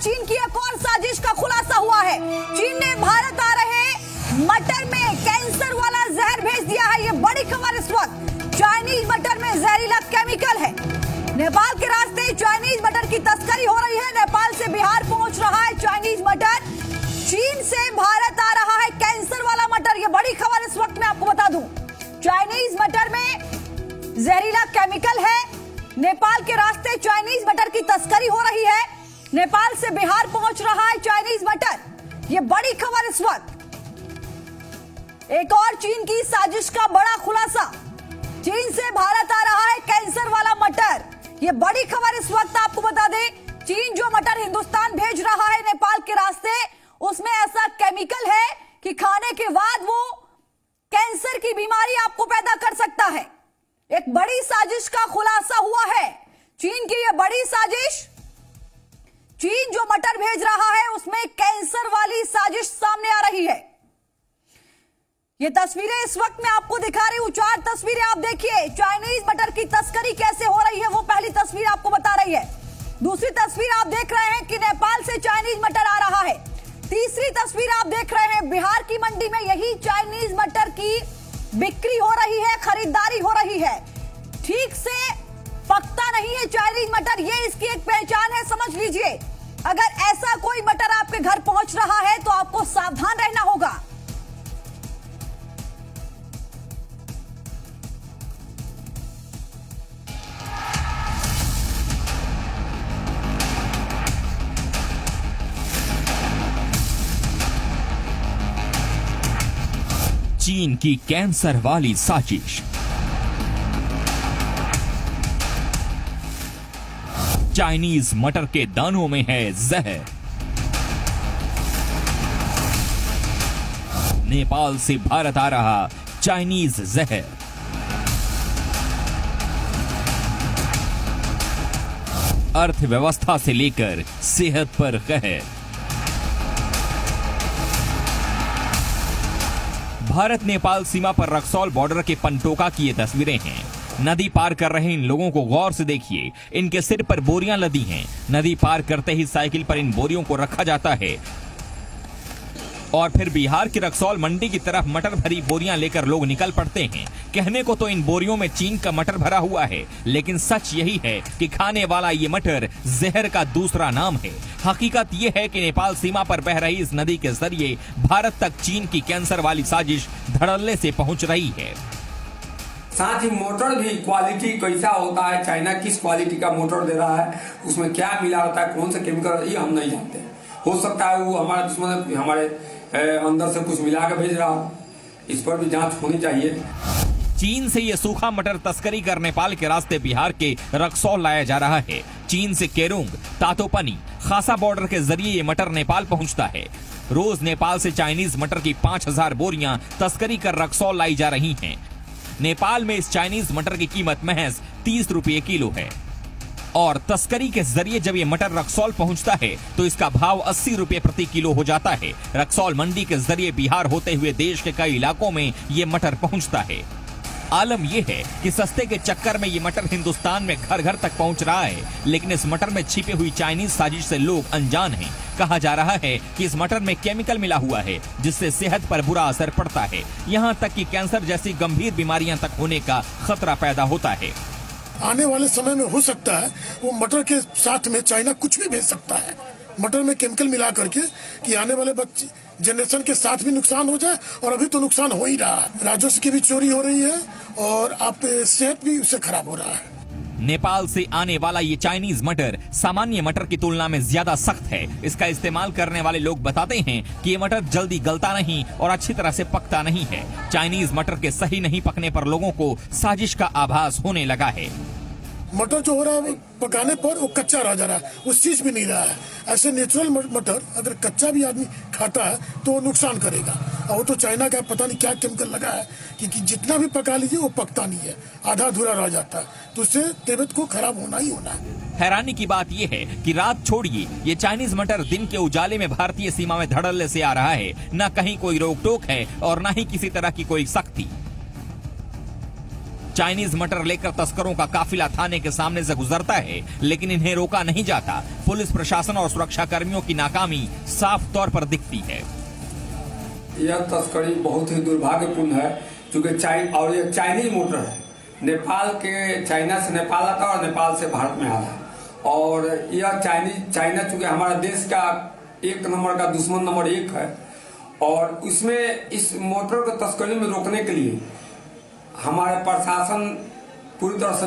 चीन की एक और साजिश का खुलासा हुआ है। चीन ने भारत आ रहे मटर में कैंसर वाला जहर भेज दिया है। ये बड़ी खबर इस वक्त। चाइनीज मटर में जहरीला केमिकल है। नेपाल के रास्ते चाइनीज मटर की तस्करी हो रही है। नेपाल से बिहार पहुंच रहा है चाइनीज मटर। चीन से भारत आ रहा है कैंसर वाला मटर। ये बड़ी खबर इस वक्त मैं आपको बता दूं। चाइनीज मटर में जहरीला केमिकल है। नेपाल के रास्ते चाइनीज मटर की तस्करी हो रही है। नेपाल से बिहार पहुंच रहा है चाइनीज मटर। ये बड़ी खबर इस वक्त। एक और चीन की साजिश का बड़ा खुलासा। चीन से भारत आ रहा है कैंसर वाला मटर। ये बड़ी खबर इस वक्त आपको बता दें। चीन जो मटर हिंदुस्तान भेज रहा है नेपाल के रास्ते, उसमें ऐसा केमिकल है कि खाने के बाद वो कैंसर की बीमारी आपको पैदा कर सकता है। एक बड़ी साजिश का खुलासा हुआ है। चीन की ये बड़ी साजिश। चीन जो मटर भेज रहा है उसमें कैंसर वाली साजिश सामने आ रही है। ये तस्वीरें इस वक्त मैं आपको दिखा रही हूं। 4 तस्वीरें आप देखिए। चाइनीज मटर की तस्करी कैसे हो रही है वो पहली तस्वीर आपको बता रही है। दूसरी तस्वीर आप देख रहे हैं कि नेपाल से चाइनीज मटर आ रहा है। तीसरी तस्वीर आप देख रहे हैं बिहार की मंडी में यही चाइनीज मटर की बिक्री हो रही है, खरीदारी हो रही है। ठीक से पकता नहीं है चाइनीज मटर, ये इसकी एक पहचान है, समझ लीजिए। अगर ऐसा कोई मटर आपके घर पहुंच रहा है तो आपको सावधान रहना होगा। चीन की कैंसर वाली साजिश। चाइनीज मटर के दानों में है जहर। नेपाल से भारत आ रहा चाइनीज जहर। अर्थव्यवस्था से लेकर सेहत पर कहर। भारत नेपाल सीमा पर रक्सौल बॉर्डर के पंटोका की ये तस्वीरें हैं। नदी पार कर रहे इन लोगों को गौर से देखिए। इनके सिर पर बोरियां लदी हैं। नदी पार करते ही साइकिल पर इन बोरियों को रखा जाता है और फिर बिहार की रक्सौल मंडी की तरफ मटर भरी बोरियां लेकर लोग निकल पड़ते हैं। कहने को तो इन बोरियों में चीन का मटर भरा हुआ है, लेकिन सच यही है कि खाने वाला ये मटर जहर का दूसरा नाम है। हकीकत ये है कि नेपाल सीमा पर बह रही इस नदी के जरिए भारत तक चीन की कैंसर वाली साजिश धड़ल्ले से पहुंच रही है। साथ ही मोटर भी क्वालिटी कैसा होता है, चाइना किस क्वालिटी का मोटर दे रहा है, उसमें क्या मिला होता है, कौन सा केमिकल, ये हम नहीं जानते। हो सकता है वो हमारा दुश्मन हमारे अंदर से कुछ मिला के भेज रहा हो। इस पर भी जांच होनी चाहिए। चीन से ये सूखा मटर तस्करी कर नेपाल के रास्ते बिहार के रक्सौल लाया जा रहा है। चीन से केरुंग, तातोपनी, खासा बॉर्डर के जरिए ये मटर नेपाल पहुंचता है। रोज नेपाल से चाइनीज मटर की 5000 बोरियां तस्करी कर रक्सौल लाई जा रही हैं। नेपाल में इस चाइनीज मटर की कीमत महज 30 रुपये किलो है और तस्करी के जरिए जब ये मटर रक्सौल पहुंचता है तो इसका भाव 80 रुपये प्रति किलो हो जाता है। रक्सौल मंडी के जरिए बिहार होते हुए देश के कई इलाकों में ये मटर पहुंचता है। आलम यह है कि सस्ते के चक्कर में ये मटर हिंदुस्तान में घर घर तक पहुंच रहा है, लेकिन इस मटर में छिपी हुई चाइनीज साजिश से लोग अनजान हैं। कहा जा रहा है कि इस मटर में केमिकल मिला हुआ है जिससे सेहत पर बुरा असर पड़ता है। यहाँ तक कि कैंसर जैसी गंभीर बीमारियां तक होने का खतरा पैदा होता है। आने वाले समय में हो सकता है वो मटर के साथ में चाइना कुछ भी भेज सकता है, मटर में केमिकल मिला करके, कि आने वाले बच्चे जनरेशन के साथ भी नुकसान हो जाए। और अभी तो नुकसान हो ही रहा है, राजस्व की भी चोरी हो रही है और आप सेहत भी उससे खराब हो रहा है। नेपाल से आने वाला ये चाइनीज मटर सामान्य मटर की तुलना में ज्यादा सख्त है। इसका इस्तेमाल करने वाले लोग बताते हैं कि ये मटर जल्दी गलता नहीं और अच्छी तरह से पकता नहीं है। चाइनीज मटर के सही नहीं पकने पर लोगों को साजिश का आभास होने लगा है। मटर जो हो रहा है पकाने पर वो कच्चा रह जा रहा है, वो चीज भी नहीं रहा है। ऐसे नेचुरल मटर अगर कच्चा भी आदमी खाता है तो वो नुकसान करेगा। और वो तो चाइना का पता नहीं क्या केमिकल लगा है कि जितना भी पका लीजिए वो पकता नहीं है, आधा अधूरा रह जाता है, तो उससे तबीयत को खराब होना ही होना है। हैरानी की बात यह है कि रात छोड़िए ये चाइनीज मटर दिन के उजाले में भारतीय सीमा में धड़ल्ले से आ रहा है। न कहीं कोई रोक टोक है और न ही किसी तरह की कोई सख्ती। चाइनीज मटर लेकर तस्करों का काफिला थाने के सामने से गुजरता है, लेकिन इन्हें रोका नहीं जाता। पुलिस प्रशासन और सुरक्षा कर्मियों की नाकामी साफ तौर पर दिखती है। यह तस्करी बहुत ही दुर्भाग्यपूर्ण है, क्योंकि ये चाइनीज मोटर है। नेपाल के चाइना से नेपाल आता और नेपाल से भारत में आता, और यह चाइना चूंकि हमारा देश का एक नंबर का दुश्मन नंबर 1 है, और इसमें इस मोटर को तस्करी में रोकने के लिए हमारे प्रशासन पूरी तरह से